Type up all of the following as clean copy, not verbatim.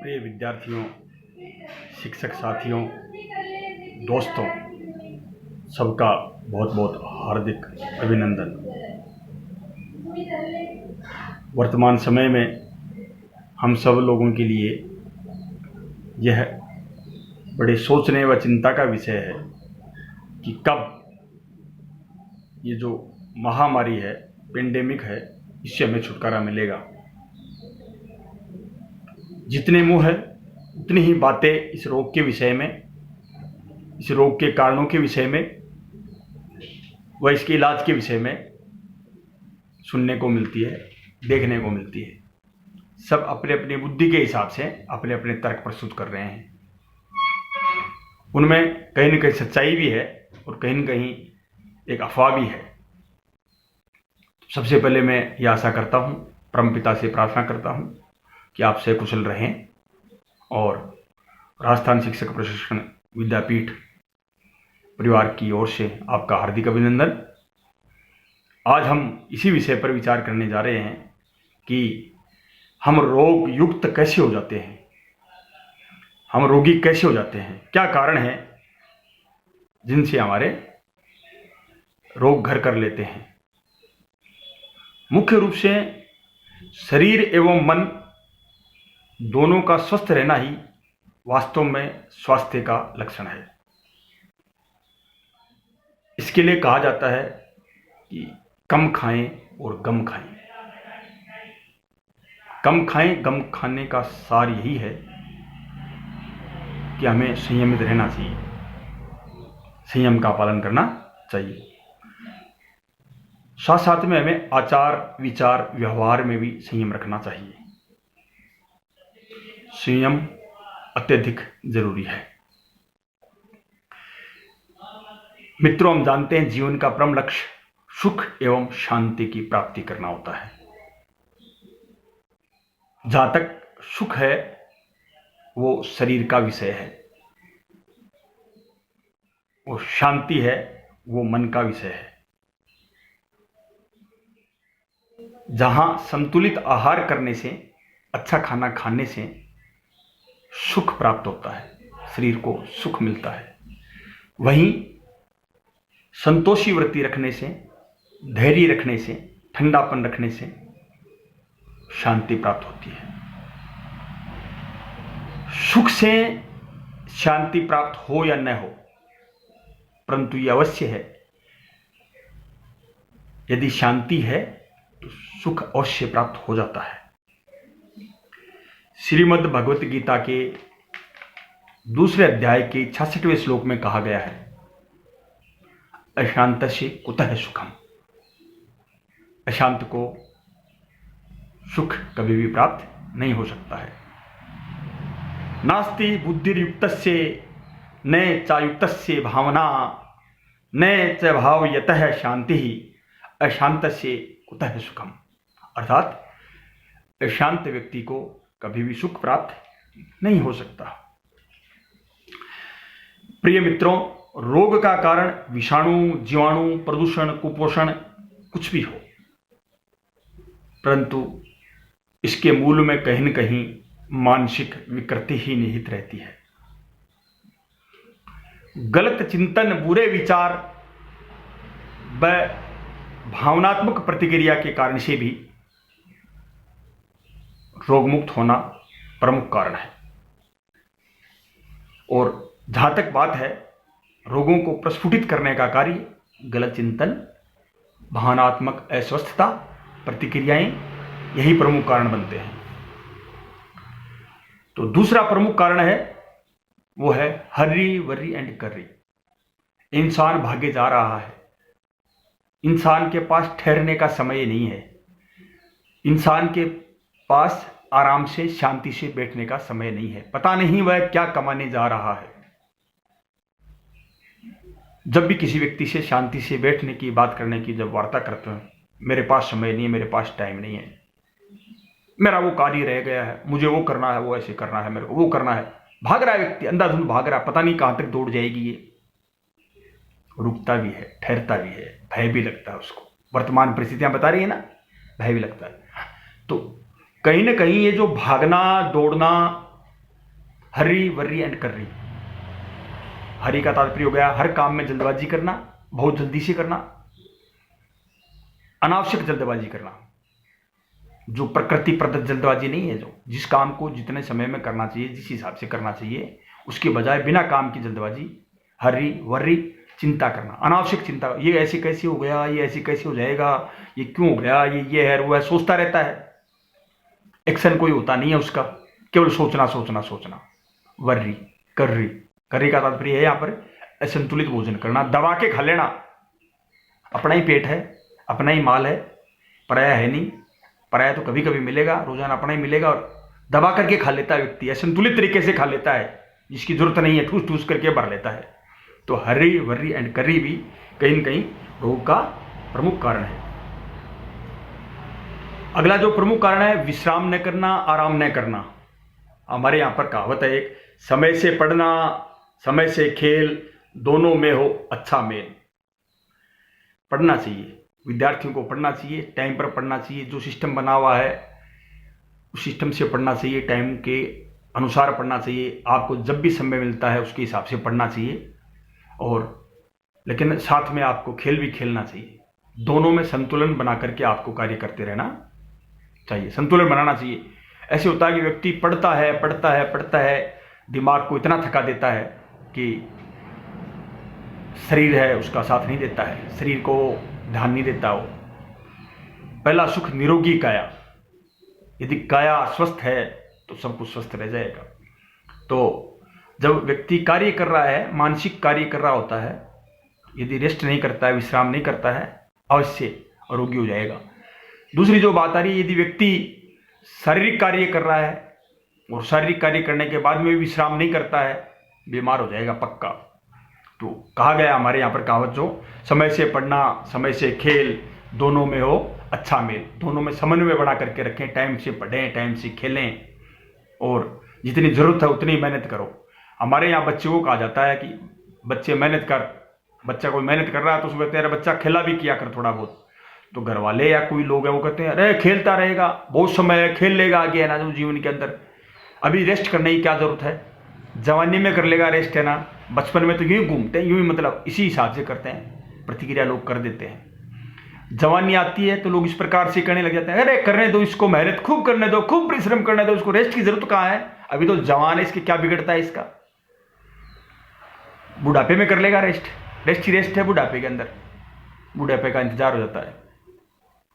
प्रिय विद्यार्थियों, शिक्षक साथियों, दोस्तों, सबका बहुत बहुत हार्दिक अभिनंदन। वर्तमान समय में हम सब लोगों के लिए यह बड़े सोचने व चिंता का विषय है कि कब ये जो महामारी है, पेंडेमिक है, इससे हमें छुटकारा मिलेगा। जितने मुंह है उतनी ही बातें इस रोग के विषय में, इस रोग के कारणों के विषय में व इसके इलाज के विषय में सुनने को मिलती है, देखने को मिलती है। सब अपने अपनी बुद्धि के हिसाब से अपने अपने तर्क प्रस्तुत कर रहे हैं। उनमें कहीं न कहीं सच्चाई भी है और कहीं न कहीं एक अफवाह भी है। सबसे पहले मैं ये आशा करता हूँ, परमपिता से प्रार्थना करता हूँ कि आप से कुशल रहें और राजस्थान शिक्षक प्रशिक्षण विद्यापीठ परिवार की ओर से आपका हार्दिक अभिनंदन। आज हम इसी विषय पर विचार करने जा रहे हैं कि हम रोग युक्त कैसे हो जाते हैं, हम रोगी कैसे हो जाते हैं, क्या कारण है जिनसे हमारे रोग घर कर लेते हैं। मुख्य रूप से शरीर एवं मन दोनों का स्वस्थ रहना ही वास्तव में स्वास्थ्य का लक्षण है। इसके लिए कहा जाता है कि कम खाएं और गम खाएं। कम खाएं, गम खाने का सार यही है कि हमें संयमित रहना चाहिए, संयम का पालन करना चाहिए। साथ साथ में हमें आचार विचार व्यवहार में भी संयम रखना चाहिए। संयम अत्यधिक जरूरी है। मित्रों, हम जानते हैं जीवन का परम लक्ष्य सुख एवं शांति की प्राप्ति करना होता है। जहां तक सुख है वो शरीर का विषय है, वो शांति है वो मन का विषय है। जहां संतुलित आहार करने से, अच्छा खाना खाने से सुख प्राप्त होता है, शरीर को सुख मिलता है, वहीं संतोषी वृत्ति रखने से, धैर्य रखने से, ठंडापन रखने से शांति प्राप्त होती है। सुख से शांति प्राप्त हो या न हो, परंतु यह अवश्य है, यदि शांति है तो सुख अवश्य प्राप्त हो जाता है। श्रीमद् भगवत गीता के दूसरे अध्याय के 66वें श्लोक में कहा गया है, अशांतस्य कुतः सुखम। अशांत को सुख कभी भी प्राप्त नहीं हो सकता है। नास्ति बुद्धिर्युक्तस्य न चायुक्तस्य भावना न च भावयतः शांति अशांतस्य कुतः सुखम। अर्थात अशांत व्यक्ति को कभी भी सुख प्राप्त नहीं हो सकता। प्रिय मित्रों, रोग का कारण विषाणु, जीवाणु, प्रदूषण, कुपोषण कुछ भी हो, परंतु इसके मूल में कहीं न कहीं मानसिक विकृति ही निहित रहती है। गलत चिंतन, बुरे विचार व भावनात्मक प्रतिक्रिया के कारण से भी रोगमुक्त होना प्रमुख कारण है। और जहां तक बात है रोगों को प्रस्फुटित करने का कार्य, गलत चिंतन, भावनात्मक अस्वस्थता, प्रतिक्रियाएं, यही प्रमुख कारण बनते हैं। तो दूसरा प्रमुख कारण है वो है हर्री वर्री एंड कर्री। इंसान भागे जा रहा है, इंसान के पास ठहरने का समय नहीं है, इंसान के पास आराम से शांति से बैठने का समय नहीं है। पता नहीं वह क्या कमाने जा रहा है। जब भी किसी व्यक्ति से शांति से बैठने की, बात करने की जब वार्ता करते हैं, मेरे पास समय नहीं है, मेरे पास टाइम नहीं है, मेरा वो कार्य रह गया है, मुझे वो करना है, वो ऐसे करना है, मेरे को वो करना है, भाग रहा है व्यक्ति, अंधाधुंध भाग रहा है, पता नहीं कहां तक दौड़ जाएगी ये। रुकता भी है, ठहरता भी है, भय भी लगता है उसको। वर्तमान परिस्थितियां बता रही है ना, भय भी लगता है। तो कहीं ना कहीं ये जो भागना, दौड़ना, हरी वर्री एंड कर्री। हरी का तात्पर्य हो गया हर काम में जल्दबाजी करना, बहुत जल्दी से करना, अनावश्यक जल्दबाजी करना, जो प्रकृति प्रदत्त जल्दबाजी नहीं है, जो जिस काम को जितने समय में करना चाहिए, जिस हिसाब से करना चाहिए, उसके बजाय बिना काम की जल्दबाजी, हरी वर्री, चिंता करना, अनावश्यक चिंता, ये ऐसे कैसे हो गया, ये ऐसे कैसे हो जाएगा, ये क्यों हो गया, ये है वो है, सोचता रहता है, एक्शन कोई होता नहीं है उसका, केवल सोचना सोचना सोचना। वर्री कर्री, कर्री का तात्पर्य है यहाँ पर असंतुलित भोजन करना, दबा के खा लेना। अपना ही पेट है, अपना ही माल है, पराया है नहीं। पराया तो कभी कभी मिलेगा, रोजाना अपना ही मिलेगा, और दबा करके खा लेता है व्यक्ति, असंतुलित तरीके से खा लेता है, जिसकी जरूरत नहीं है, ठूस ठूस करके भर लेता है। तो हरी वर्री एंड कर्री भी कहीं न कहीं रोग का प्रमुख कारण है। अगला जो प्रमुख कारण है, विश्राम न करना, आराम न करना। हमारे यहाँ पर कहावत है एक, समय से पढ़ना, समय से खेल, दोनों में हो अच्छा मेल। पढ़ना चाहिए, विद्यार्थियों को पढ़ना चाहिए, टाइम पर पढ़ना चाहिए। जो सिस्टम बना हुआ है उस सिस्टम से पढ़ना चाहिए, टाइम के अनुसार पढ़ना चाहिए। आपको जब भी समय मिलता है उसके हिसाब से पढ़ना चाहिए, और लेकिन साथ में आपको खेल भी खेलना चाहिए। दोनों में संतुलन बना करके आपको कार्य करते रहना चाहिए, संतुलन बनाना चाहिए। ऐसे होता है कि व्यक्ति पढ़ता है पढ़ता है पढ़ता है, दिमाग को इतना थका देता है कि शरीर है उसका साथ नहीं देता है, शरीर को ध्यान नहीं देता। वो पहला सुख निरोगी काया, यदि काया स्वस्थ है तो सब कुछ स्वस्थ रह जाएगा। तो जब व्यक्ति कार्य कर रहा है, मानसिक कार्य कर रहा होता है, यदि रेस्ट नहीं करता है, विश्राम नहीं करता है, अवश्य रोगी हो जाएगा। दूसरी जो बात आ रही है, यदि व्यक्ति शारीरिक कार्य कर रहा है और शारीरिक कार्य करने के बाद में विश्राम नहीं करता है, बीमार हो जाएगा पक्का। तो कहा गया हमारे यहाँ पर कहावत जो, समय से पढ़ना, समय से खेल, दोनों में हो अच्छा मेल। दोनों में समन्वय बना करके रखें, टाइम से पढ़ें, टाइम से खेलें, और जितनी जरूरत है उतनी मेहनत करो। हमारे यहाँ बच्चों को कहा जाता है कि बच्चे मेहनत कर, बच्चा कोई मेहनत कर रहा है तो उसको कहते हैं अरे बच्चा खेला भी किया कर थोड़ा बहुत। तो घर वाले या कोई लोग हैं वो कहते हैं अरे खेलता रहेगा, बहुत समय है, खेल लेगा आगे, है ना, जो जीवन के अंदर अभी रेस्ट करने की क्या जरूरत है, जवानी में कर लेगा रेस्ट, है ना, बचपन में तो यूं ही घूमते हैं, यूं ही मतलब इसी हिसाब से करते हैं, प्रतिक्रिया लोग कर देते हैं। जवानी आती है तो लोग इस प्रकार से करने लग जाते हैं, अरे करने दो इसको, मेहनत खूब करने दो, खूब परिश्रम करने दो, इसको रेस्ट की जरूरत कहाँ है, अभी तो जवान है, इसके क्या बिगड़ता है इसका, बुढ़ापे में कर लेगा रेस्ट, रेस्ट ही रेस्ट है बुढ़ापे के अंदर, बुढ़ापे का इंतजार हो जाता है।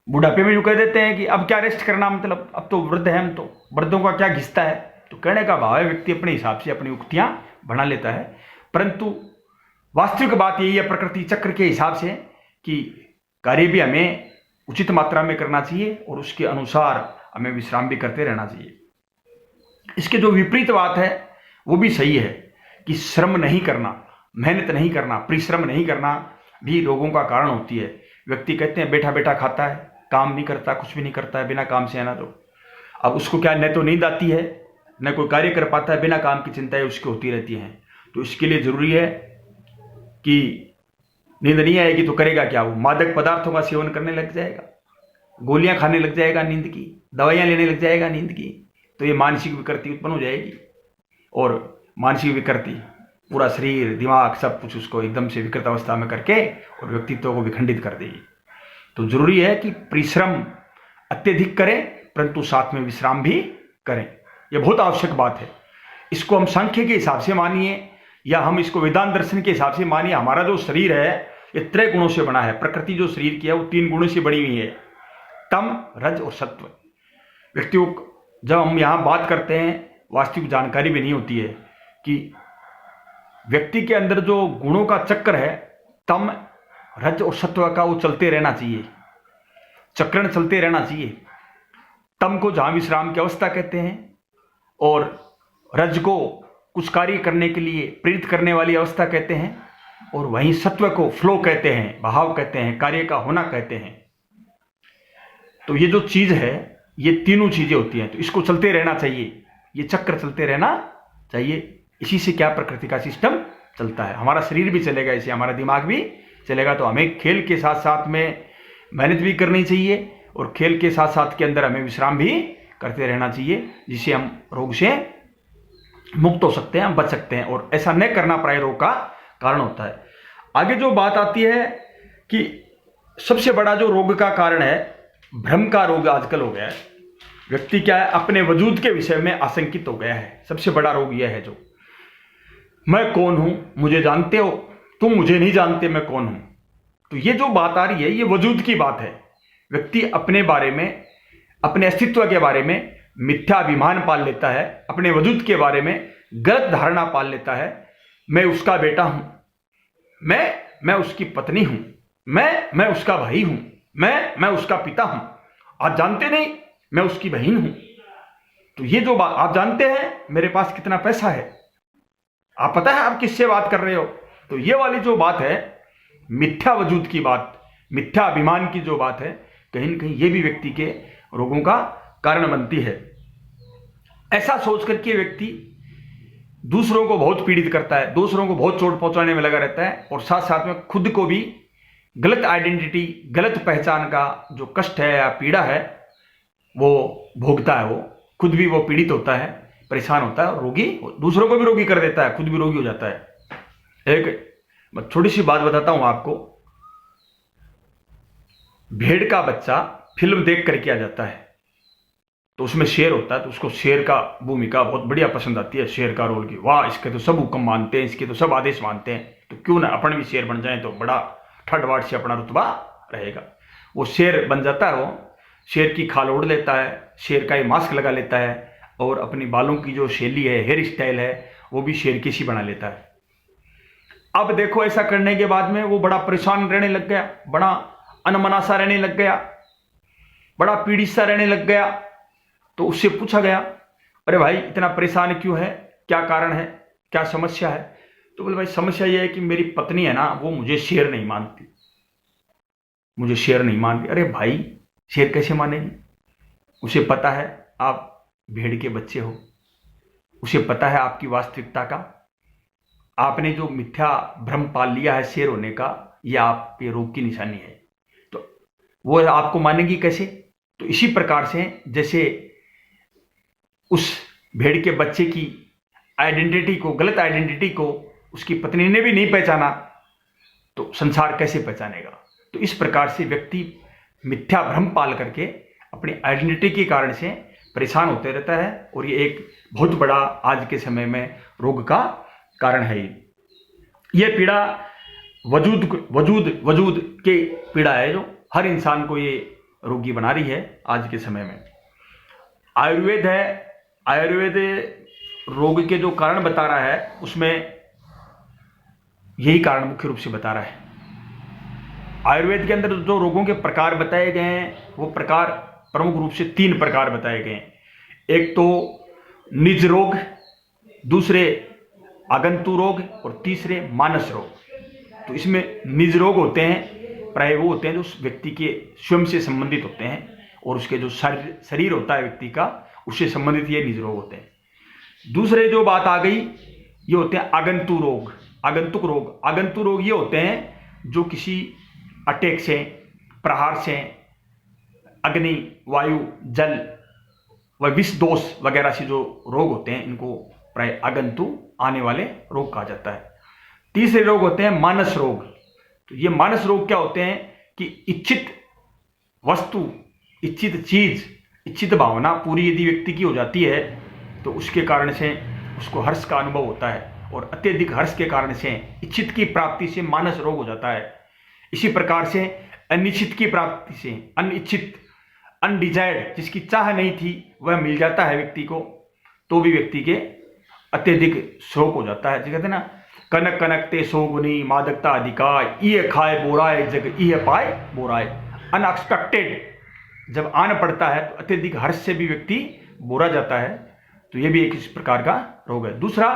बुढ़ापे में यूँ कह देते हैं कि अब क्या रेस्ट करना, मतलब अब तो वृद्ध है हम, तो वृद्धों का क्या घिसता है। तो कहने का भाव है व्यक्ति अपने हिसाब से अपनी उक्तियां बना लेता है, परंतु वास्तविक बात यही है प्रकृति चक्र के हिसाब से कि कार्य भी हमें उचित मात्रा में करना चाहिए और उसके अनुसार हमें विश्राम भी करते रहना चाहिए। इसके जो विपरीत बात है वो भी सही है कि श्रम नहीं करना, मेहनत नहीं करना, परिश्रम नहीं करना भी रोगों का कारण होती है। व्यक्ति कहते हैं बैठा बैठा खाता है, काम नहीं करता, कुछ भी नहीं करता है, बिना काम से, है ना, तो अब उसको क्या, न तो नींद आती है, न कोई कार्य कर पाता है, बिना काम की चिंताएं उसकी होती रहती हैं। तो इसके लिए जरूरी है कि नींद नहीं आएगी तो करेगा क्या, वो मादक पदार्थों का सेवन करने लग जाएगा, गोलियां खाने लग जाएगा नींद की, दवाइयां लेने लग जाएगा नींद की, तो ये मानसिक विकृति उत्पन्न हो जाएगी। और मानसिक विकृति पूरा शरीर, दिमाग, सब कुछ उसको एकदम से विकृत अवस्था में करके और व्यक्तित्व को विखंडित कर देगी। तो जरूरी है कि परिश्रम अत्यधिक करें, परंतु साथ में विश्राम भी करें। यह बहुत आवश्यक बात है। इसको हम सांख्य के हिसाब से मानिए या हम इसको वेदांत दर्शन के हिसाब से मानिए, हमारा जो शरीर है ये 3 गुणों से बना है। प्रकृति जो शरीर की है वो 3 गुणों से बनी हुई है, तम, रज और सत्व। व्यक्तियों जब हम यहाँ बात करते हैं, वास्तविक जानकारी भी नहीं होती है कि व्यक्ति के अंदर जो गुणों का चक्र है, तम, रज और सत्व का, वो चलते रहना चाहिए, चक्रण चलते रहना चाहिए। तम को जहां विश्राम की अवस्था कहते हैं और रज को कुछ कार्य करने के लिए प्रेरित करने वाली अवस्था कहते हैं, और वहीं सत्व को फ्लो कहते हैं, भाव कहते हैं, कार्य का होना कहते हैं। तो ये जो चीज है, ये तीनों चीजें होती हैं, तो इसको चलते रहना चाहिए, ये चक्र चलते रहना चाहिए। इसी से क्या, प्रकृति का सिस्टम चलता है, हमारा शरीर भी चलेगा, इसे हमारा दिमाग भी चलेगा। तो हमें खेल के साथ साथ में मेहनत भी करनी चाहिए और खेल के साथ साथ के अंदर हमें विश्राम भी करते रहना चाहिए, जिससे हम रोग से मुक्त हो सकते हैं, हम बच सकते हैं, और ऐसा न करना प्राय रोग का कारण होता है। आगे जो बात आती है कि सबसे बड़ा जो रोग का कारण है, भ्रम का रोग आजकल हो गया है। व्यक्ति क्या है, अपने वजूद के विषय में आशंकित हो गया है। सबसे बड़ा रोग यह है, जो मैं कौन हूं, मुझे जानते हो, तुम मुझे नहीं जानते मैं कौन हूं। तो ये जो बात आ रही है, ये वजूद की बात है। व्यक्ति अपने बारे में, अपने अस्तित्व के बारे में मिथ्या अभिमान पाल लेता है, अपने वजूद के बारे में गलत धारणा पाल लेता है। मैं उसका बेटा हूं, मैं उसकी पत्नी हूं, मैं उसका भाई हूं, मैं उसका पिता हूं। आप जानते नहीं मैं उसकी बहन हूं। तो ये जो बात आप जानते हैं, मेरे पास कितना पैसा है, आप पता है आप किससे बात कर रहे हो। तो ये वाली जो बात है, मिथ्या वजूद की बात, मिथ्या अभिमान की जो बात है, कहीं ना कहीं ये भी व्यक्ति के रोगों का कारण बनती है। ऐसा सोच करके व्यक्ति दूसरों को बहुत पीड़ित करता है, दूसरों को बहुत चोट पहुंचाने में लगा रहता है, और साथ साथ में खुद को भी गलत आइडेंटिटी, गलत पहचान का जो कष्ट है या पीड़ा है वो भोगता है। वो खुद भी वो पीड़ित होता है, परेशान होता है, रोगी, दूसरों को भी रोगी कर देता है, खुद भी रोगी हो जाता है। एक छोटी सी बात बताता हूं आपको। भेड़ का बच्चा फिल्म देख करके आ जाता है, तो उसमें शेर होता है, तो उसको शेर का भूमिका बहुत बढ़िया पसंद आती है, शेर का रोल की। वाह, इसके तो सब हुक्म मानते हैं, इसके तो सब आदेश मानते हैं, तो क्यों ना अपन भी शेर बन जाए, तो बड़ा ठट से अपना रुतबा रहेगा। वो शेर बन जाता है, वो शेर की खाल ओढ़ लेता है, शेर का ही मास्क लगा लेता है, और अपनी बालों की जो शैली है, हेयर स्टाइल है, वो भी शेर की सी बना लेता है। अब देखो, ऐसा करने के बाद में वो बड़ा परेशान रहने लग गया, बड़ा अनमना रहने लग गया, बड़ा पीड़ित सा रहने लग गया। तो उससे पूछा गया, अरे भाई इतना परेशान क्यों है, क्या कारण है, क्या समस्या है। तो बोले, भाई समस्या यह है कि मेरी पत्नी है ना, वो मुझे शेर नहीं मानती, मुझे शेर नहीं मानती। अरे भाई, शेर कैसे मानेगी, उसे पता है आप भेड़ के बच्चे हो, उसे पता है आपकी वास्तविकता का, आपने जो मिथ्या भ्रम पाल लिया है शेर होने का, यह आपके रोग की निशानी है, तो वो आपको मानेगी कैसे। तो इसी प्रकार से जैसे उस भेड़ के बच्चे की आइडेंटिटी को, गलत आइडेंटिटी को उसकी पत्नी ने भी नहीं पहचाना, तो संसार कैसे पहचानेगा। तो इस प्रकार से व्यक्ति मिथ्या भ्रम पाल करके अपनी आइडेंटिटी के कारण से परेशान होते रहता है, और ये एक बहुत बड़ा आज के समय में रोग का कारण है। ये पीड़ा वजूद के पीड़ा है, जो हर इंसान को ये रोगी बना रही है आज के समय में। आयुर्वेद है, आयुर्वेद रोग के जो कारण बता रहा है, उसमें यही कारण मुख्य रूप से बता रहा है। आयुर्वेद के अंदर जो रोगों के प्रकार बताए गए हैं, वो प्रकार प्रमुख रूप से 3 प्रकार बताए गए हैं। एक तो निज रोग, दूसरे आगंतु रोग, और तीसरे मानस रोग। तो इसमें निज रोग होते हैं, प्राय वो होते हैं जो व्यक्ति के स्वयं से संबंधित होते हैं, और उसके जो शरीर होता है व्यक्ति का, उससे संबंधित ये निज रोग होते हैं। दूसरे जो बात आ गई, ये होते हैं आगंतु रोग, आगंतुक रोग। आगंतु रोग ये होते हैं जो किसी अटैक से, प्रहार से, अग्नि, वायु, जल व विष दोष वगैरह से जो रोग होते हैं, इनको प्राय आगंतु आने वाले रोग कहा जाता है। तीसरे रोग होते हैं मानस रोग। तो ये मानस रोग क्या होते हैं कि इच्छित वस्तु, इच्छित चीज, इच्छित भावना पूरी यदि व्यक्ति की हो जाती है, तो उसके कारण से उसको हर्ष का अनुभव होता है, और अत्यधिक हर्ष के कारण से इच्छित की प्राप्ति से मानस रोग हो जाता है। इसी प्रकार से अनिश्चित की प्राप्ति से, अनिच्छित, अनडिजायर्ड, जिसकी चाह नहीं थी वह मिल जाता है व्यक्ति को, तो भी व्यक्ति के अत्यधिक शोक हो जाता है। कहते हैं ना, कनक कनक ते सोगुनी मादकता अधिकार, ये खाए बोराए जग ये पाए बोराए। अनएक्सपेक्टेड जब आन पड़ता है, तो अत्यधिक हर्ष से भी व्यक्ति बोरा जाता है। तो यह भी एक इस प्रकार का रोग है। दूसरा,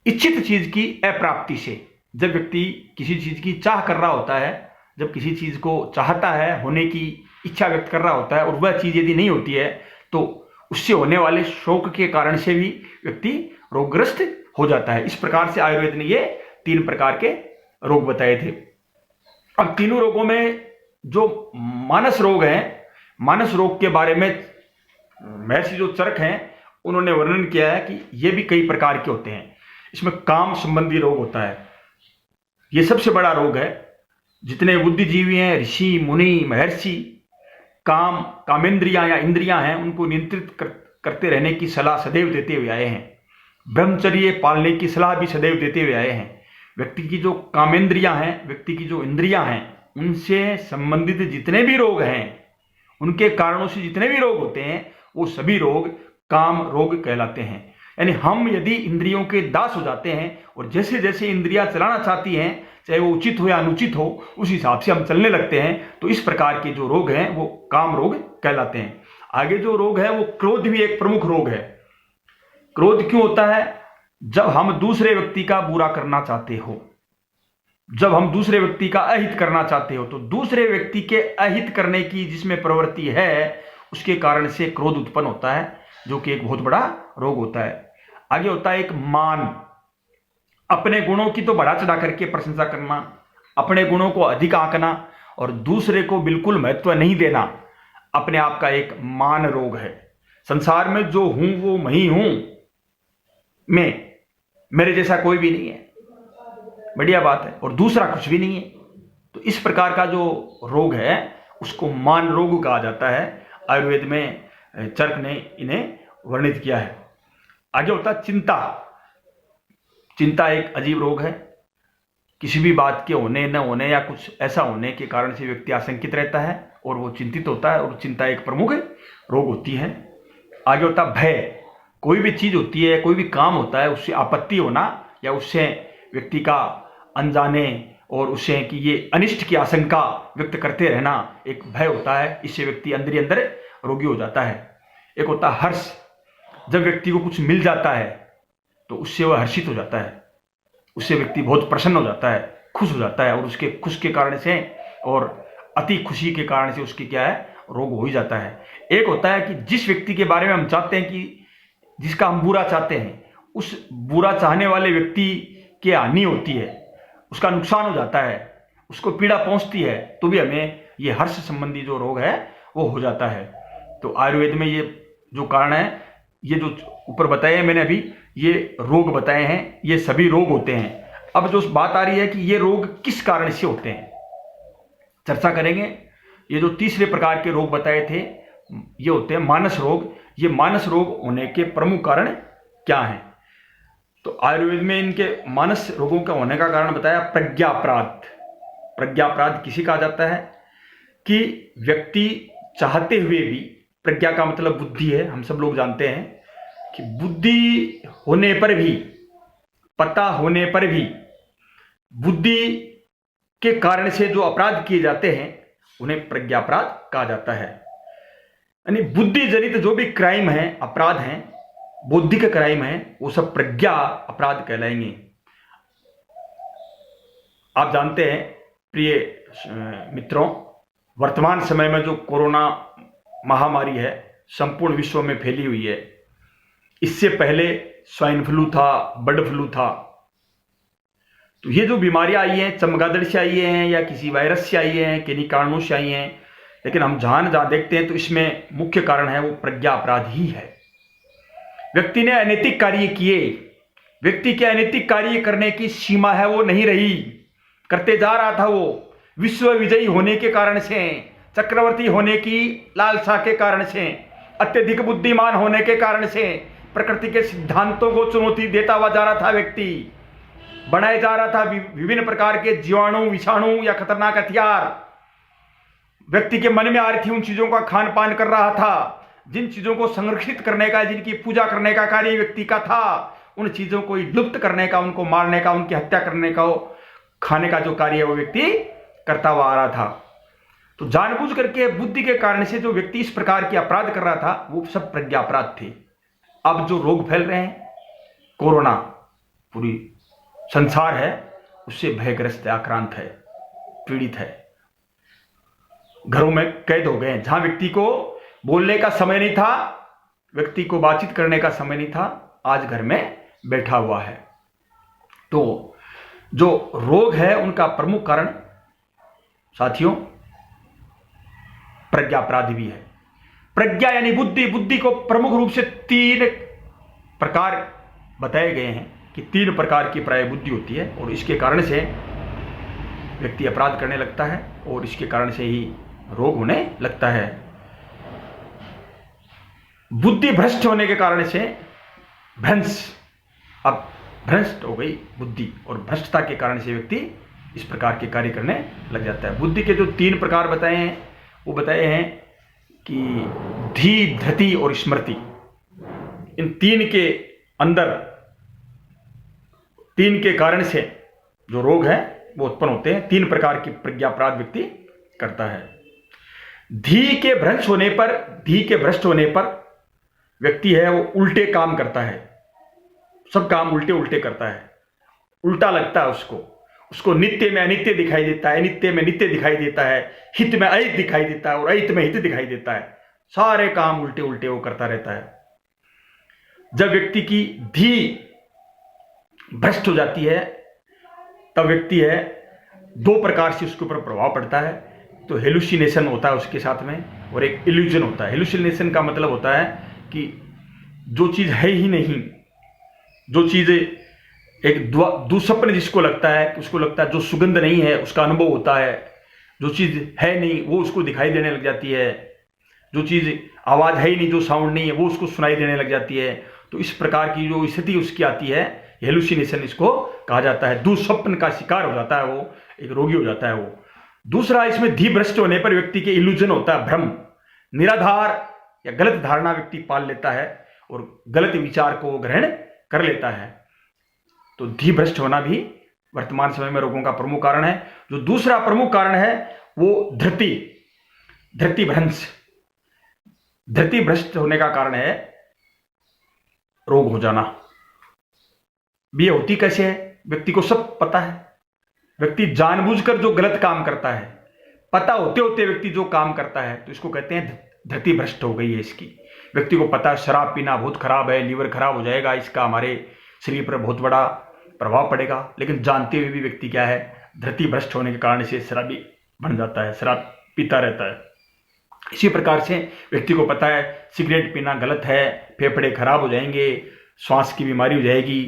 इच्छित चीज की अप्राप्ति से, जब व्यक्ति किसी चीज की चाह कर रहा होता है, जब किसी चीज को चाहता है, होने की इच्छा व्यक्त कर रहा होता है, और वह चीज यदि नहीं होती है, तो उससे होने वाले शोक के कारण से भी व्यक्ति रोगग्रस्त हो जाता है। इस प्रकार से आयुर्वेद ने ये 3 प्रकार के रोग बताए थे। अब तीनों रोगों में जो मानस रोग हैं, मानस रोग के बारे में महर्षि जो चरक हैं, उन्होंने वर्णन किया है कि ये भी कई प्रकार के होते हैं। इसमें काम संबंधी रोग होता है, ये सबसे बड़ा रोग है। जितने बुद्धिजीवी हैं, ऋषि मुनि महर्षि, कामेंद्रियां या इंद्रियां हैं, उनको नियंत्रित करते रहने की सलाह सदैव देते हुए आए हैं। ब्रह्मचर्य पालने की सलाह भी सदैव देते हुए आए हैं। व्यक्ति की जो कामेंद्रियां हैं, व्यक्ति की जो इंद्रियां हैं, उनसे संबंधित जितने भी रोग हैं, उनके कारणों से जितने भी रोग होते हैं, वो सभी रोग काम रोग कहलाते हैं। यानी हम यदि इंद्रियों के दास हो जाते हैं और जैसे जैसे इंद्रियां चलाना चाहती हैं, चाहे वो उचित हो या अनुचित हो, उस हिसाब से हम चलने लगते हैं, तो इस प्रकार के जो रोग हैं वो काम रोग कहलाते हैं। आगे जो रोग है वो क्रोध भी एक प्रमुख रोग है। क्रोध क्यों होता है? जब हम दूसरे व्यक्ति का बुरा करना चाहते हो, जब हम दूसरे व्यक्ति का अहित करना चाहते हो, तो दूसरे व्यक्ति के अहित करने की जिसमें प्रवृत्ति है, उसके कारण से क्रोध उत्पन्न होता है, जो कि एक बहुत बड़ा रोग होता है। आगे होता है एक मान। अपने गुणों की तो बढ़ा चढ़ा करके प्रशंसा करना, अपने गुणों को अधिक आंकना और दूसरे को बिल्कुल महत्व नहीं देना, अपने आप का एक मान रोग है। संसार में जो हूं वो मैं ही हूं, मेरे जैसा कोई भी नहीं है, बढ़िया बात है, और दूसरा कुछ भी नहीं है। तो इस प्रकार का जो रोग है उसको मान रोग कहा जाता है। आयुर्वेद में चरक ने इन्हें वर्णित किया है। आगे होता है चिंता। चिंता एक अजीब रोग है। किसी भी बात के होने न होने या कुछ ऐसा होने के कारण से व्यक्ति आशंकित रहता है और वो चिंतित होता है, और चिंता एक प्रमुख रोग होती है। आगे होता है भय। कोई भी चीज होती है, कोई भी काम होता है, उससे आपत्ति होना या उससे व्यक्ति का अनजाने और उससे कि ये अनिष्ट की आशंका व्यक्त करते रहना एक भय होता है। इससे व्यक्ति अंदर ही अंदर रोगी हो जाता है। एक होता है हर्ष। जब व्यक्ति को कुछ मिल जाता है तो उससे वह हर्षित हो जाता है, उससे व्यक्ति बहुत प्रसन्न हो जाता है, खुश हो जाता है, और उसके खुश के कारण से और अति खुशी के कारण से उसकी क्या है, रोग हो ही जाता है। एक होता है कि जिस व्यक्ति के बारे में हम चाहते हैं कि जिसका हम बुरा चाहते हैं, उस बुरा चाहने वाले व्यक्ति की हानि होती है, उसका नुकसान हो जाता है, उसको पीड़ा पहुंचती है, तो भी हमें ये हर्ष संबंधी जो रोग है वो हो जाता है। तो आयुर्वेद में ये जो कारण है, ये जो ऊपर बताए हैं मैंने अभी, ये रोग बताए हैं, ये सभी रोग होते हैं। अब जो बात आ रही है कि ये रोग किस कारण से होते हैं, चर्चा करेंगे। ये जो तीसरे प्रकार के रोग बताए थे, ये होते हैं मानस रोग। ये मानस रोग होने के प्रमुख कारण क्या हैं? तो आयुर्वेद में इनके मानस रोगों का होने का कारण बताया प्रज्ञापराध। प्रज्ञापराध किसे कहा जाता है? कि व्यक्ति चाहते हुए भी, प्रज्ञा का मतलब बुद्धि है, हम सब लोग जानते हैं कि बुद्धि होने पर भी, पता होने पर भी, बुद्धि के कारण से जो अपराध किए जाते हैं उन्हें प्रज्ञापराध कहा जाता है। यानी बुद्धि जनित जो भी क्राइम है, अपराध हैं, बौद्धिक क्राइम है, वो सब प्रज्ञा अपराध कहलाएंगे। आप जानते हैं प्रिय मित्रों, वर्तमान समय में जो कोरोना महामारी है संपूर्ण विश्व में फैली हुई है। इससे पहले स्वाइन फ्लू था, बर्ड फ्लू था। तो ये जो बीमारियां आई हैं, चमगादड़ से आई हैं या किसी वायरस से आई हैं, किन्हीं कारणों से आई हैं, लेकिन हम जहां देखते हैं तो इसमें मुख्य कारण है वो प्रज्ञा अपराध ही है। व्यक्ति ने अनैतिक कार्य किए, व्यक्ति के अनैतिक कार्य करने की सीमा है वो नहीं रही, करते जा रहा था वो, विश्व विजयी होने के कारण से, चक्रवर्ती होने की लालसा के कारण से, अत्यधिक बुद्धिमान होने के कारण से, प्रकृति के सिद्धांतों को चुनौती देता हुआ जा रहा था व्यक्ति, बनाए जा रहा था विभिन्न प्रकार के जीवाणु, विषाणु या खतरनाक हथियार व्यक्ति के मन में आ रही थी। उन चीजों का खान पान कर रहा था, जिन चीजों को संरक्षित करने का, जिनकी पूजा करने का कार्य व्यक्ति का था, उन चीजों को लुप्त करने का, उनको मारने का, उनकी हत्या करने का, खाने का जो कार्य है वो व्यक्ति करता हुआ आ रहा था। तो जानबूझ करके बुद्धि के कारण से जो व्यक्ति इस प्रकार के अपराध कर रहा था वो सब प्रज्ञा अपराध थे। अब जो रोग फैल रहे हैं, कोरोना पूरी संसार है उससे भयग्रस्त है, आक्रांत है, पीड़ित है, घरों में कैद हो गए हैं। जहां व्यक्ति को बोलने का समय नहीं था, व्यक्ति को बातचीत करने का समय नहीं था, आज घर में बैठा हुआ है। तो जो रोग है उनका प्रमुख कारण साथियों प्रज्ञा अपराध भी है। प्रज्ञा यानी बुद्धि, बुद्धि को प्रमुख रूप से 3 प्रकार बताए गए हैं कि 3 प्रकार की प्राय बुद्धि होती है और इसके कारण से व्यक्ति अपराध करने लगता है और इसके कारण से ही रोग होने लगता है। बुद्धि भ्रष्ट होने के कारण से भ्रंश, अब भ्रष्ट हो गई बुद्धि और भ्रष्टता के कारण से व्यक्ति इस प्रकार के कार्य करने लग जाता है। बुद्धि के जो 3 प्रकार बताए हैं वो बताए हैं कि धी, धृति और स्मृति। इन 3 के अंदर 3 के कारण से जो रोग है वो उत्पन्न होते हैं। 3 प्रकार की प्रज्ञापराध व्यक्ति करता है। धी के भ्रष्ट होने पर व्यक्ति है वो उल्टे काम करता है, सब काम उल्टे उल्टे करता है, उल्टा लगता है उसको नित्य में अनित्य दिखाई देता है, नित्य में नित्य दिखाई देता है, हित में अहित दिखाई देता है और अहित में हित दिखाई देता है। सारे काम उल्टे उल्टे वो करता रहता है। जब व्यक्ति की धी भ्रष्ट हो जाती है तब व्यक्ति है 2 प्रकार से उसके ऊपर प्रभाव पड़ता है। तो हेलुसिनेशन होता है उसके साथ में और एक इल्यूजन होता है। हेलुसिनेशन का मतलब होता है कि जो चीज है ही नहीं, जो चीज एक दुस्वप्न जिसको लगता है, उसको लगता है जो सुगंध नहीं है उसका अनुभव होता है, जो चीज है नहीं वो उसको दिखाई देने लग जाती है, जो चीज आवाज है ही नहीं, जो साउंड नहीं है वो उसको सुनाई देने लग जाती है। तो इस प्रकार की जो स्थिति उसकी आती है, हेलुसिनेशन इसको कहा जाता है। दुस्वप्न का शिकार हो जाता है वो, एक रोगी हो जाता है वो। दूसरा, इसमें धी भ्रष्ट होने पर व्यक्ति के इल्यूजन होता है, भ्रम, निराधार या गलत धारणा व्यक्ति पाल लेता है और गलत विचार को ग्रहण कर लेता है। तो धी भ्रष्ट होना भी वर्तमान समय में रोगों का प्रमुख कारण है। जो दूसरा प्रमुख कारण है वो धृति भ्रंश। धृति भ्रष्ट होने का कारण है रोग हो जाना। ये होती कैसे है? व्यक्ति को सब पता है, व्यक्ति जानबूझकर जो गलत काम करता है, पता होते होते व्यक्ति जो काम करता है, तो इसको कहते हैं धृति भ्रष्ट हो गई है इसकी। व्यक्ति को पता है शराब पीना बहुत खराब है, लीवर खराब हो जाएगा, इसका हमारे शरीर पर बहुत बड़ा प्रभाव पड़ेगा, लेकिन जानते हुए भी व्यक्ति क्या है, धृति भ्रष्ट होने के कारण से शराबी बन जाता है, शराब पीता रहता है। इसी प्रकार से व्यक्ति को पता है सिगरेट पीना गलत है, फेफड़े खराब हो जाएंगे, श्वास की बीमारी हो जाएगी,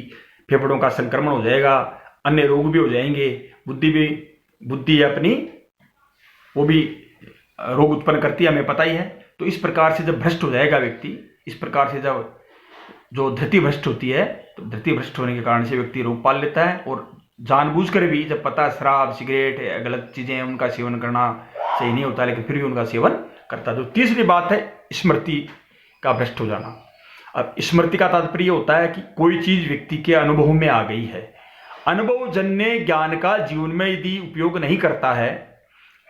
फेफड़ों का संक्रमण हो जाएगा, अन्य रोग भी हो जाएंगे, बुद्धि अपनी वो भी रोग उत्पन्न करती है, हमें पता ही है। तो इस प्रकार से जब भ्रष्ट हो जाएगा व्यक्ति, इस प्रकार से जब जो धृति भ्रष्ट होती है, तो धृति भ्रष्ट होने के कारण से व्यक्ति रोग पाल लेता है और जानबूझकर भी जब पता शराब, सिगरेट, गलत चीजें उनका सेवन करना सही नहीं होता, लेकिन फिर भी उनका सेवन करता है। जो तीसरी बात है स्मृति का भ्रष्ट हो जाना। अब स्मृति का तात्पर्य होता है कि कोई चीज व्यक्ति के अनुभव में आ गई है, अनुभवजन्य ज्ञान का जीवन में यदि उपयोग नहीं करता है,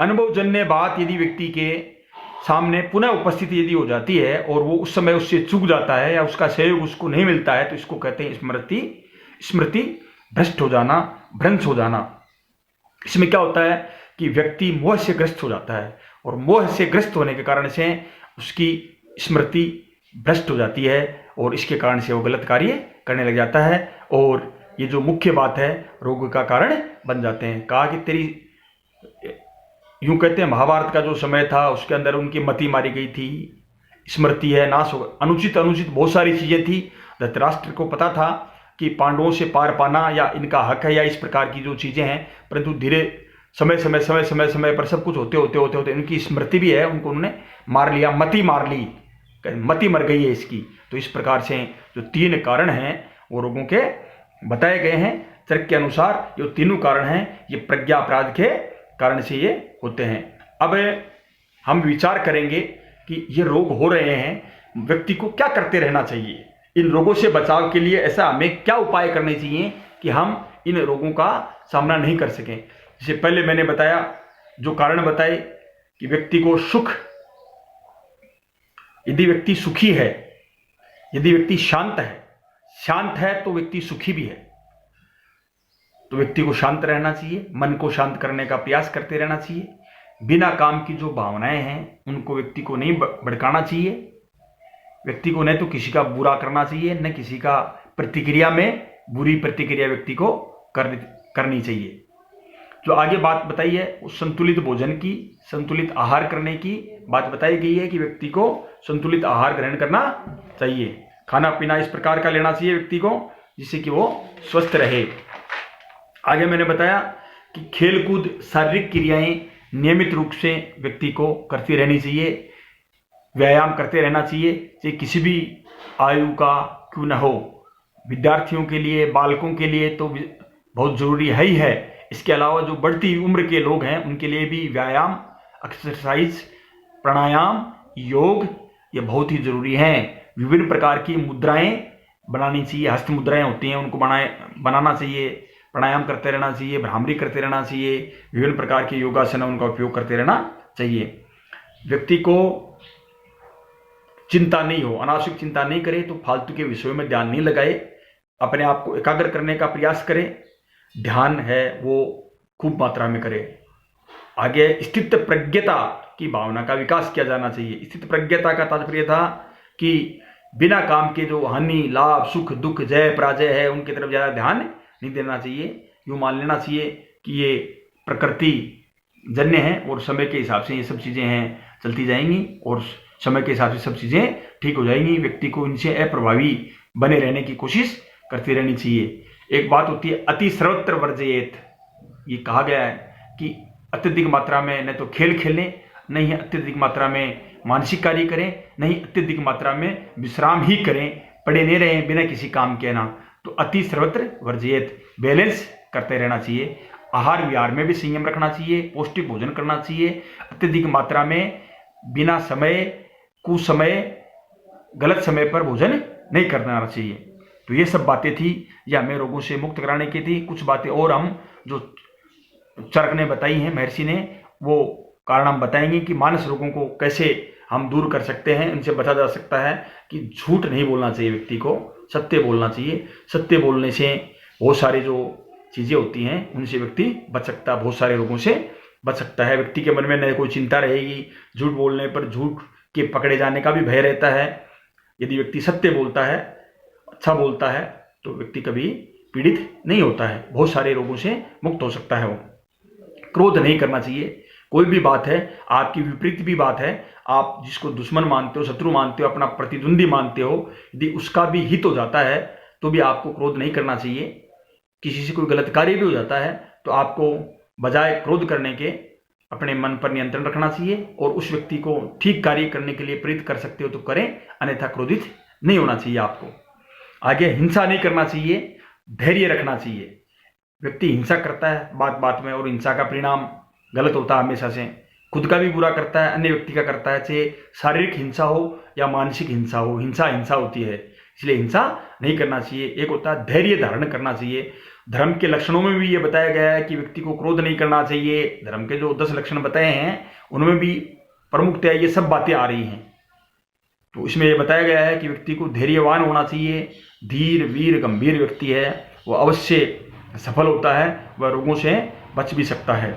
अनुभवजन्य बात यदि व्यक्ति के सामने पुनः उपस्थिति यदि हो जाती है और वो उस समय उससे चूक जाता है या उसका सहयोग उसको नहीं मिलता है, तो इसको कहते हैं स्मृति भ्रष्ट हो जाना, भ्रंश हो जाना। इसमें क्या होता है कि व्यक्ति मोह से ग्रस्त हो जाता है और मोह से ग्रस्त होने के कारण से उसकी स्मृति भ्रष्ट हो जाती है और इसके कारण से वो गलत कार्य करने लग जाता है और ये जो मुख्य बात है रोग का कारण बन जाते हैं। कहा कि तेरी, यूं कहते हैं महाभारत का जो समय था उसके अंदर उनकी मति मारी गई थी, स्मृति है नाश हो, अनुचित बहुत सारी चीजें थी। धृतराष्ट्र को पता था कि पांडवों से पार पाना या इनका हक है या इस प्रकार की जो चीजें हैं, परंतु धीरे समय पर सब कुछ होते इनकी स्मृति भी है, उनको उन्होंने मार लिया, मति मर गई है इसकी। तो इस प्रकार से जो 3 कारण हैं वो रोगों के बताए गए हैं। तर्क के अनुसार जो तीनों कारण हैं ये प्रज्ञा अपराध के कारण से ये होते हैं। अब हम विचार करेंगे कि ये रोग हो रहे हैं, व्यक्ति को क्या करते रहना चाहिए, इन रोगों से बचाव के लिए ऐसा हमें क्या उपाय करने चाहिए कि हम इन रोगों का सामना नहीं कर सकें। जैसे पहले मैंने बताया, जो कारण बताए कि व्यक्ति को सुख, यदि व्यक्ति सुखी है, यदि व्यक्ति शांत है तो व्यक्ति सुखी भी है। तो व्यक्ति को शांत रहना चाहिए, मन को शांत करने का प्रयास करते रहना चाहिए। बिना काम की जो भावनाएं हैं उनको व्यक्ति को नहीं भड़काना चाहिए, व्यक्ति को न तो किसी का बुरा करना चाहिए, न किसी का प्रतिक्रिया में बुरी प्रतिक्रिया व्यक्ति को करनी चाहिए। जो आगे बात बताई है उस संतुलित भोजन की, संतुलित आहार करने की बात बताई गई है कि व्यक्ति को संतुलित आहार ग्रहण करना चाहिए। खाना पीना इस प्रकार का लेना चाहिए व्यक्ति को जिससे कि वो स्वस्थ रहे। आगे मैंने बताया कि खेलकूद शारीरिक क्रियाएं नियमित रूप से व्यक्ति को करती रहनी चाहिए, व्यायाम करते रहना चाहिए, चाहे किसी भी आयु का क्यों न हो। विद्यार्थियों के लिए, बालकों के लिए तो बहुत जरूरी है ही है। इसके अलावा जो बढ़ती उम्र के लोग हैं उनके लिए भी व्यायाम, एक्सरसाइज, प्राणायाम, योग ये बहुत ही जरूरी हैं। विभिन्न प्रकार की मुद्राएं बनानी चाहिए, हस्त मुद्राएं होती हैं उनको बनाना चाहिए, प्राणायाम करते रहना चाहिए, भ्रामरी करते रहना चाहिए, विभिन्न प्रकार के योगासन उनका उपयोग करते रहना चाहिए। व्यक्ति को चिंता नहीं हो, अनावश्यक चिंता नहीं करे, तो फालतू के विषयों में ध्यान नहीं लगाए, अपने आप को एकाग्र करने का प्रयास करे, ध्यान है वो खूब मात्रा में करे। आगे स्थित प्रज्ञता की भावना का विकास किया जाना चाहिए। स्थित प्रज्ञता का तात्पर्य था कि बिना काम के जो हानि, लाभ, सुख, दुख, जय पराजय है उनकी तरफ ज्यादा ध्यान नहीं देना चाहिए। यूं मान लेना चाहिए कि ये प्रकृति जन्य है और समय के हिसाब से ये सब चीजें हैं चलती जाएंगी और समय के हिसाब से सब चीजें ठीक हो जाएंगी। व्यक्ति को इनसे अप्रभावी बने रहने की कोशिश करती रहनी चाहिए। एक बात होती है अति सर्वत्र वर्जयेत, ये कहा गया है कि अत्यधिक मात्रा में न तो खेल खेलें, नहीं है अत्यधिक मात्रा में मानसिक कार्य करें, नहीं अत्यधिक मात्रा में विश्राम ही करें, पड़े नहीं रहें बिना किसी काम के ना। तो अति सर्वत्र वर्जयेत, बैलेंस करते रहना चाहिए। आहार विहार में भी संयम रखना चाहिए, पौष्टिक भोजन करना चाहिए, अत्यधिक मात्रा में बिना समय, कुसमय, गलत समय पर भोजन नहीं करना चाहिए। तो ये सब बातें थी, ये हमें रोगों से मुक्त कराने की थी। कुछ बातें और हम जो चरक ने बताई हैं, महर्षि ने, वो कारण हम बताएंगे कि मानस रोगों को कैसे हम दूर कर सकते हैं, इनसे बचा जा सकता है। कि झूठ नहीं बोलना चाहिए, व्यक्ति को सत्य बोलना चाहिए। सत्य बोलने से बहुत सारी जो चीज़ें होती हैं उनसे व्यक्ति बच सकता है, बहुत सारे रोगों से बच सकता है। व्यक्ति के मन में न कोई चिंता रहेगी, झूठ बोलने पर झूठ के पकड़े जाने का भी भय रहता है। यदि व्यक्ति सत्य बोलता है, अच्छा बोलता है, तो व्यक्ति कभी पीड़ित नहीं होता है, बहुत सारे रोगों से मुक्त हो सकता है। वो क्रोध नहीं करना चाहिए। कोई भी बात है, आपकी विपरीत भी बात है, आप जिसको दुश्मन मानते हो, शत्रु मानते हो, अपना प्रतिद्वंदी मानते हो, यदि उसका भी हित हो जाता है तो भी आपको क्रोध नहीं करना चाहिए। किसी से कोई गलत कार्य भी हो जाता है तो आपको बजाय क्रोध करने के अपने मन पर नियंत्रण रखना चाहिए और उस व्यक्ति को ठीक कार्य करने के लिए प्रेरित कर सकते हो तो करें, अन्यथा क्रोधित नहीं होना चाहिए आपको। आगे हिंसा नहीं करना चाहिए, धैर्य रखना चाहिए। व्यक्ति हिंसा करता है बात बात में और हिंसा का परिणाम गलत होता है हमेशा से, खुद का भी बुरा करता है, अन्य व्यक्ति का करता है, चाहे शारीरिक हिंसा हो या मानसिक हिंसा हो, हिंसा हिंसा होती है, इसलिए हिंसा नहीं करना चाहिए। एक होता है धैर्य धारण करना चाहिए। धर्म के लक्षणों में भी ये बताया गया है कि व्यक्ति को क्रोध नहीं करना चाहिए। धर्म के जो 10 लक्षण बताए हैं उनमें भी प्रमुखतया ये सब बातें आ रही हैं। तो इसमें यह बताया गया है कि व्यक्ति को धैर्यवान होना चाहिए। धीर, वीर, गंभीर व्यक्ति है वो अवश्य सफल होता है, वह रोगों से बच भी सकता है।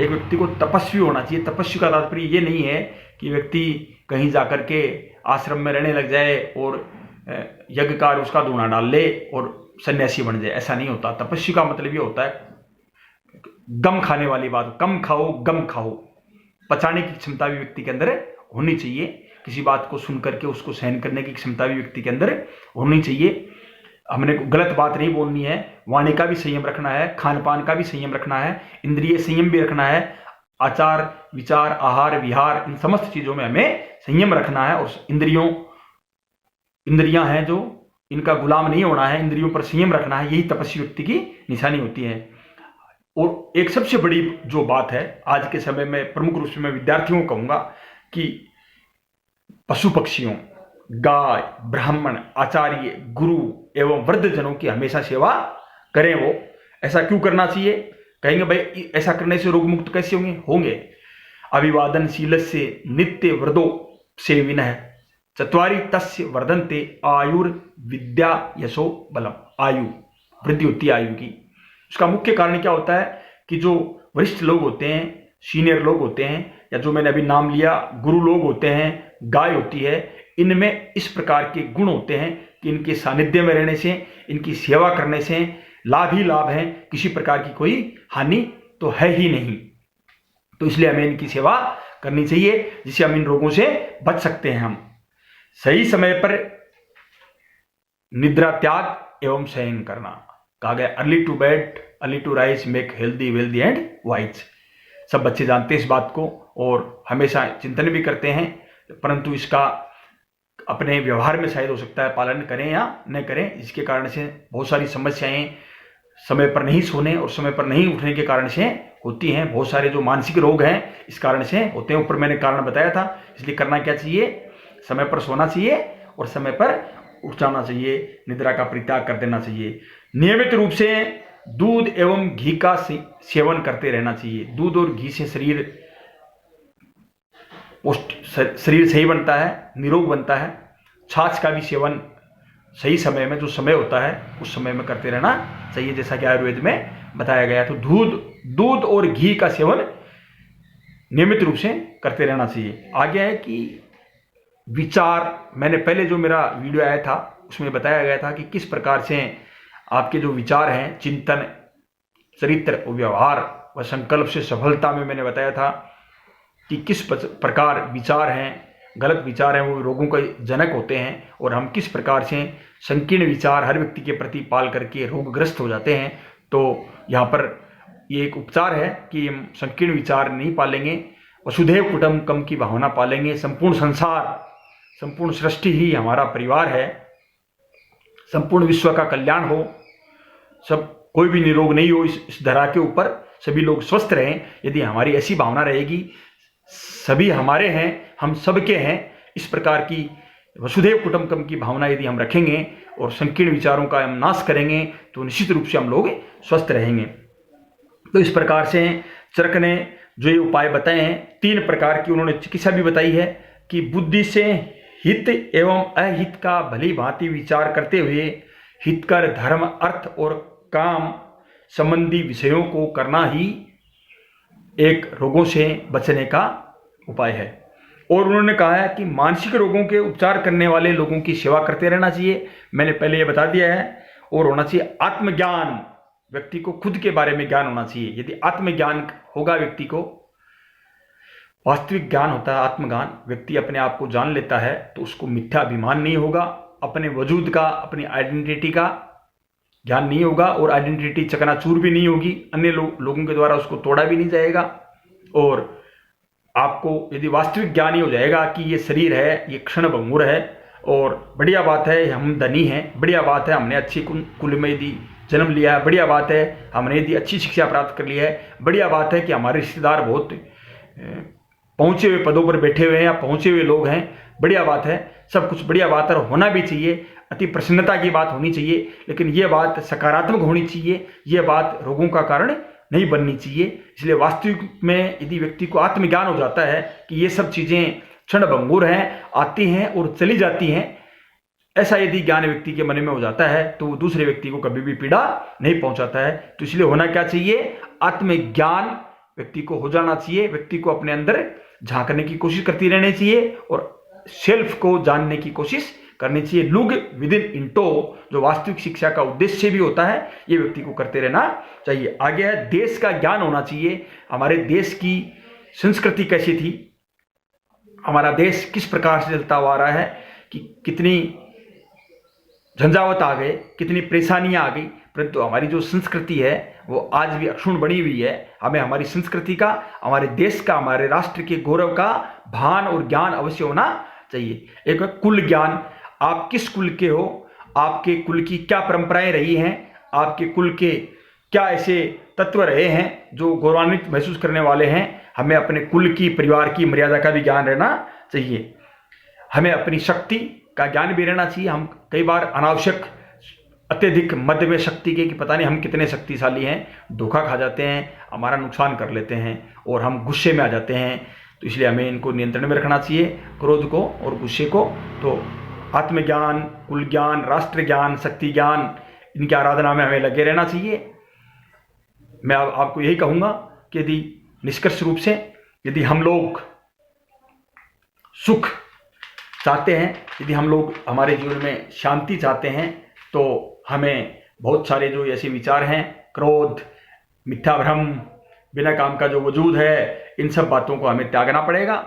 एक व्यक्ति को तपस्वी होना चाहिए। तपस्वी का तात्पर्य ये नहीं है कि व्यक्ति कहीं जाकर के आश्रम में रहने लग जाए और यज्ञ कार्य उसका धुआं डाल ले और सन्यासी बन जाए, ऐसा नहीं होता। तपस्वी का मतलब ये होता है गम खाने वाली बात, कम खाओ गम खाओ, पचाने की क्षमता भी व्यक्ति के अंदर होनी चाहिए। किसी बात को सुन करके उसको सहन करने की क्षमता भी व्यक्ति के अंदर होनी चाहिए। हमने गलत बात नहीं बोलनी है, वाणी का भी संयम रखना है, खान पान का भी संयम रखना है, इंद्रिय संयम भी रखना है, आचार विचार, आहार विहार, इन समस्त चीजों में हमें संयम रखना है। और इंद्रियां हैं जो, इनका गुलाम नहीं होना है, इंद्रियों पर संयम रखना है, यही तपस्वी व्यक्ति की निशानी होती है। और एक सबसे बड़ी जो बात है आज के समय में, प्रमुख रूप से मैं विद्यार्थियों को कहूंगा कि पशु पक्षियों, गाय, ब्राह्मण, आचार्य, गुरु एवं वृद्धजनों की हमेशा सेवा करें। वो ऐसा क्यों करना चाहिए? कहेंगे भाई ऐसा करने से रोग मुक्त कैसे होंगे? अभिवादनशीलस्य नित्य वृद्धो से विनः चत्वारि तस्य वर्धन्ते आयुर्विद्या यशो बलम। आयु वृद्धि होती है आयु की। उसका मुख्य कारण क्या होता है कि जो वरिष्ठ लोग होते हैं, सीनियर लोग होते हैं, या जो मैंने अभी नाम लिया गुरु लोग होते हैं, गाय होती है, इनमें इस प्रकार के गुण होते हैं कि इनके सानिध्य में रहने से, इनकी सेवा करने से लाभ ही लाभ है, किसी प्रकार की कोई हानि तो है ही नहीं। तो इसलिए हमें इनकी सेवा करनी चाहिए जिससे हम इन रोगों से बच सकते हैं। हम सही समय पर निद्रा त्याग एवं शयन करना। कहा गया early to bed early to rise make healthy wealthy and wise. सब बच्चे जानते हैं इस बात को और हमेशा चिंतन भी करते हैं, परंतु इसका अपने व्यवहार में शायद हो सकता है पालन करें या न करें, जिसके कारण से बहुत सारी समस्याएं समय पर नहीं सोने और समय पर नहीं उठने के कारण से होती हैं। बहुत सारे जो मानसिक रोग हैं इस कारण से होते हैं, ऊपर मैंने कारण बताया था। इसलिए करना क्या चाहिए, समय पर सोना चाहिए और समय पर उठ जाना चाहिए, निद्रा का परित्याग कर देना चाहिए। नियमित रूप से दूध एवं घी का सेवन करते रहना चाहिए। दूध और घी से शरीर सही बनता है, निरोग बनता है। छाछ का भी सेवन सही समय में, जो समय होता है उस समय में करते रहना चाहिए, जैसा कि आयुर्वेद में बताया गया। तो दूध और घी का सेवन नियमित रूप से करते रहना चाहिए। आगे है कि विचार, मैंने पहले जो मेरा वीडियो आया था उसमें बताया गया था कि किस प्रकार से आपके जो विचार हैं, चिंतन, चरित्र और व्यवहार व संकल्प से सफलता में मैंने बताया था कि किस प्रकार विचार हैं, गलत विचार हैं वो रोगों का जनक होते हैं, और हम किस प्रकार से संकीर्ण विचार हर व्यक्ति के प्रति पाल करके रोगग्रस्त हो जाते हैं। तो यहाँ पर ये एक उपचार है कि हम संकीर्ण विचार नहीं पालेंगे, वसुधैव कुटुंबकम की भावना पालेंगे। संपूर्ण संसार, संपूर्ण सृष्टि ही हमारा परिवार है, संपूर्ण विश्व का कल्याण हो, सब कोई भी निरोग नहीं हो इस धरा के ऊपर, सभी लोग स्वस्थ रहें। यदि हमारी ऐसी भावना रहेगी, सभी हमारे हैं, हम सबके हैं, इस प्रकार की वसुधैव कुटुंबकम की भावना यदि हम रखेंगे और संकीर्ण विचारों का हम नाश करेंगे तो निश्चित रूप से हम लोग स्वस्थ रहेंगे। तो इस प्रकार से चरक ने जो ये उपाय बताए हैं, 3 प्रकार की उन्होंने चिकित्सा भी बताई है कि बुद्धि से हित एवं अहित का भली भांति विचार करते हुए हितकर धर्म, अर्थ और काम संबंधी विषयों को करना ही एक रोगों से बचने का उपाय है। और उन्होंने कहा है कि मानसिक रोगों के उपचार करने वाले लोगों की सेवा करते रहना चाहिए, मैंने पहले ये बता दिया है। और होना चाहिए आत्मज्ञान, व्यक्ति को खुद के बारे में ज्ञान होना चाहिए। यदि आत्मज्ञान होगा, व्यक्ति को वास्तविक ज्ञान होता है आत्मज्ञान, व्यक्ति अपने आप को जान लेता है तो उसको मिथ्या अभिमान नहीं होगा, अपने वजूद का, अपनी आइडेंटिटी का ज्ञान नहीं होगा, और आइडेंटिटी चकनाचूर भी नहीं होगी, अन्य लोगों के द्वारा उसको तोड़ा भी नहीं जाएगा। और आपको यदि वास्तविक ज्ञान ही हो जाएगा कि ये शरीर है, ये क्षण भंगुर है, और बढ़िया बात है हम धनी हैं, बढ़िया बात है हमने अच्छी कुल में यदि जन्म लिया है, बढ़िया बात है हमने यदि अच्छी शिक्षा प्राप्त कर ली है, बढ़िया बात है कि हमारे रिश्तेदार बहुत पहुंचे हुए पदों पर बैठे हुए हैं या पहुंचे हुए लोग हैं, बढ़िया बात है, सब कुछ बढ़िया बात है, होना भी चाहिए, अति प्रसन्नता की बात होनी चाहिए। लेकिन ये बात सकारात्मक होनी चाहिए, ये बात रोगों का कारण नहीं बननी चाहिए। इसलिए वास्तविक में यदि व्यक्ति को आत्मज्ञान हो जाता है कि ये सब चीज़ें क्षण भंगुर हैं, आती हैं और चली जाती हैं, ऐसा यदि ज्ञान व्यक्ति के मन में हो जाता है तो दूसरे व्यक्ति को कभी भी पीड़ा नहीं पहुंचाता है। तो इसलिए होना क्या चाहिए, आत्मज्ञान व्यक्ति को हो जाना चाहिए, व्यक्ति को अपने अंदर झांकने की कोशिश करती रहनी चाहिए और सेल्फ को जानने की कोशिश करनी चाहिए। लुक विद इन इंटो, जो वास्तविक शिक्षा का उद्देश्य भी होता है, ये व्यक्ति को करते रहना चाहिए। आगे है देश का ज्ञान होना चाहिए, हमारे देश की संस्कृति कैसी थी, हमारा देश किस प्रकार से चलता हुआ आ रहा है, कि कितनी झंझावत आ गए, कितनी परेशानियां आ गई, परंतु हमारी जो संस्कृति है वो आज भी अक्षुण्ण बनी हुई है। हमें हमारी संस्कृति का, हमारे देश का, हमारे राष्ट्र के गौरव का भान और ज्ञान अवश्य होना चाहिए। एक कुल ज्ञान, आप किस कुल के हो, आपके कुल की क्या परंपराएं रही हैं, आपके कुल के क्या ऐसे तत्व रहे हैं जो गौरवान्वित महसूस करने वाले हैं। हमें अपने कुल की, परिवार की मर्यादा का भी ज्ञान रहना चाहिए। हमें अपनी शक्ति का ज्ञान भी रहना चाहिए। हम कई बार अनावश्यक अत्यधिक मध्य में शक्ति के, कि पता नहीं हम कितने शक्तिशाली हैं, धोखा खा जाते हैं, हमारा नुकसान कर लेते हैं और हम गुस्से में आ जाते हैं। तो इसलिए हमें इनको नियंत्रण में रखना चाहिए, क्रोध को और गुस्से को। तो आत्मज्ञान, कुल ज्ञान, राष्ट्र ज्ञान, शक्ति ज्ञान, इनकी आराधना में हमें लगे रहना चाहिए। मैं आपको यही कहूँगा कि यदि निष्कर्ष रूप से यदि हम लोग सुख चाहते हैं, यदि हम लोग हमारे जीवन में शांति चाहते हैं, तो हमें बहुत सारे जो ऐसे विचार हैं, क्रोध, मिथ्या भ्रम, बिना काम का जो वजूद है, इन सब बातों को हमें त्यागना पड़ेगा।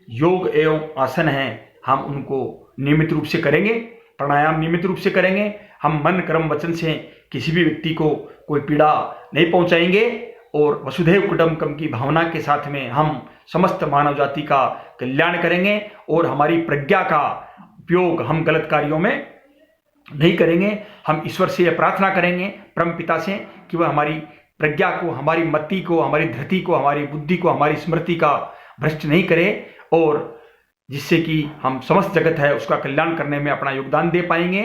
योग एवं आसन हैं, हम उनको नियमित रूप से करेंगे, प्राणायाम नियमित रूप से करेंगे। हम मन कर्म वचन से किसी भी व्यक्ति को कोई पीड़ा नहीं पहुंचाएंगे और वसुधैव कुटुंबकम की भावना के साथ में हम समस्त मानव जाति का कल्याण करेंगे और हमारी प्रज्ञा का उपयोग हम गलत कार्यों में नहीं करेंगे। हम ईश्वर से यह प्रार्थना करेंगे परम पिता से कि वह हमारी प्रज्ञा को, हमारी मति को, हमारी धृति को, हमारी बुद्धि को, हमारी स्मृति का भ्रष्ट नहीं करे और जिससे कि हम समस्त जगत है उसका कल्याण करने में अपना योगदान दे पाएंगे।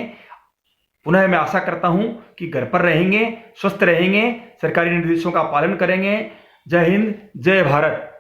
पुनः मैं आशा करता हूं कि घर पर रहेंगे, स्वस्थ रहेंगे, सरकारी निर्देशों का पालन करेंगे। जय हिंद, जय भारत।